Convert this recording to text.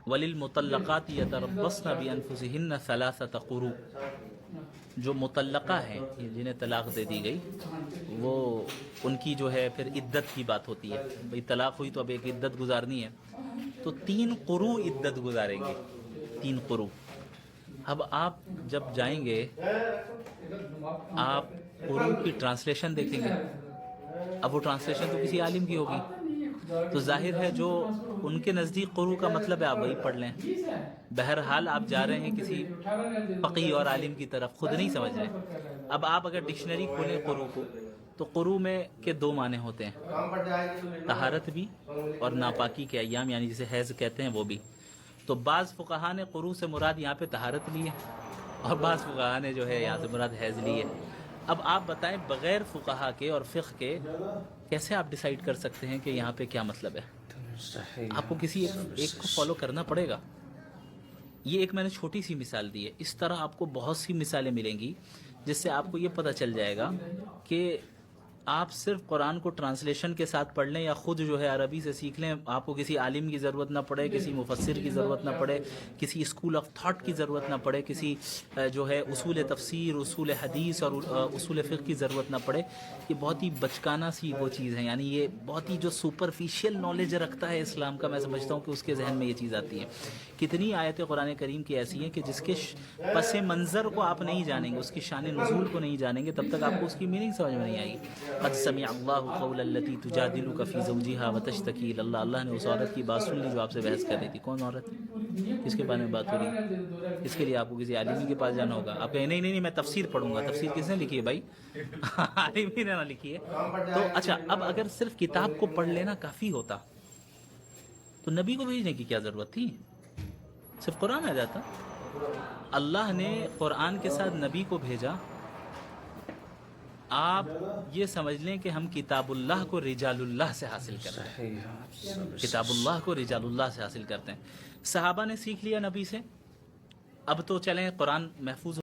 وَلِلْمُطَلَّقَاتِ يَتَرَبَّصْنَ بِأَنفُسِهِنَّ ثَلَاثَةَ قُرُوء، جو مطلقہ ہیں جنہیں طلاق دے دی گئی، وہ ان کی جو ہے پھر عدت کی بات ہوتی ہے. بھئی طلاق ہوئی تو اب ایک عدت گزارنی ہے، تو 3 قروء عدت گزاریں گے. 3 قروء. اب آپ جب جائیں گے آپ قروء کی ٹرانسلیشن دیکھیں گے. اب وہ ٹرانسلیشن تو کسی عالم کی ہوگی، تو ظاہر ہے جو ان کے نزدیک قروء کا مطلب ہے آپ وہی پڑھ لیں. بہرحال آپ جا رہے ہیں کسی فقیہ اور عالم کی طرف، خود نہیں سمجھ رہے. اب آپ اگر ڈکشنری کھولیں قروء کو، تو قروء میں کے 2 معنی ہوتے ہیں، طہارت بھی اور ناپاکی کے ایام، یعنی جسے حیض کہتے ہیں وہ بھی. تو بعض فقہا نے قروء سے مراد یہاں پہ طہارت لی ہے، اور بعض فقہا نے جو ہے یہاں سے مراد حیض لی ہے. اب آپ بتائیں بغیر فقہا کے اور فقہ کے کیسے آپ ڈیسائیڈ کر سکتے ہیں کہ یہاں پہ کیا مطلب ہے؟ آپ کو کسی ایک کو فالو کرنا پڑے گا. یہ ایک میں نے چھوٹی سی مثال دی ہے، اس طرح آپ کو بہت سی مثالیں ملیں گی جس سے آپ کو یہ پتہ چل جائے گا کہ آپ صرف قرآن کو ٹرانسلیشن کے ساتھ پڑھ لیں یا خود جو ہے عربی سے سیکھ لیں، آپ کو کسی عالم کی ضرورت نہ پڑے، کسی مفسر کی ضرورت نہ پڑے، کسی اسکول آف تھاٹ کی ضرورت نہ پڑے، کسی جو ہے اصول تفسیر، اصول حدیث اور اصول فقہ کی ضرورت نہ پڑے. یہ بہت ہی بچکانہ سی وہ چیز ہے، یعنی یہ بہت ہی جو سپرفیشیل نالج رکھتا ہے اسلام کا، میں سمجھتا ہوں کہ اس کے ذہن میں یہ چیز آتی ہے. کتنی آیتیں قرآن کریم کی ایسی ہیں کہ جس کے پس منظر کو آپ نہیں جانیں گے، اس کی شان نزول کو نہیں جانیں گے، تب تک آپ کو اس کی میننگ سمجھ میں نہیں آئے گی. قد سمع اللہ قول التی تجادلک فی زوجها وتشتکی الی اللہ. اللہ نے اس عورت کی بات سن لی جو آپ سے بحث کر رہی تھی. کون عورت؟ کس کے بارے میں بات ہو رہی ہے؟ اس کے لیے آپ کو کسی عالمی کے پاس جانا ہوگا. آپ کہیں نہیں میں تفسیر پڑھوں گا. تفسیر کس نے لکھی ہے بھائی؟ عالم ہی نے نہ لکھی ہے. تو اچھا، اب اگر صرف کتاب کو پڑھ لینا کافی ہوتا تو نبی کو بھیجنے کی کیا ضرورت تھی؟ صرف قرآن آ جاتا. اللہ نے قرآن کے ساتھ نبی کو بھیجا. آپ یہ سمجھ لیں کہ ہم کتاب اللہ کو رجال اللہ سے حاصل کرتے ہیں. کتاب اللہ کو رجال اللہ سے حاصل کرتے ہیں. صحابہ نے سیکھ لیا نبی سے. اب تو چلیں قرآن محفوظ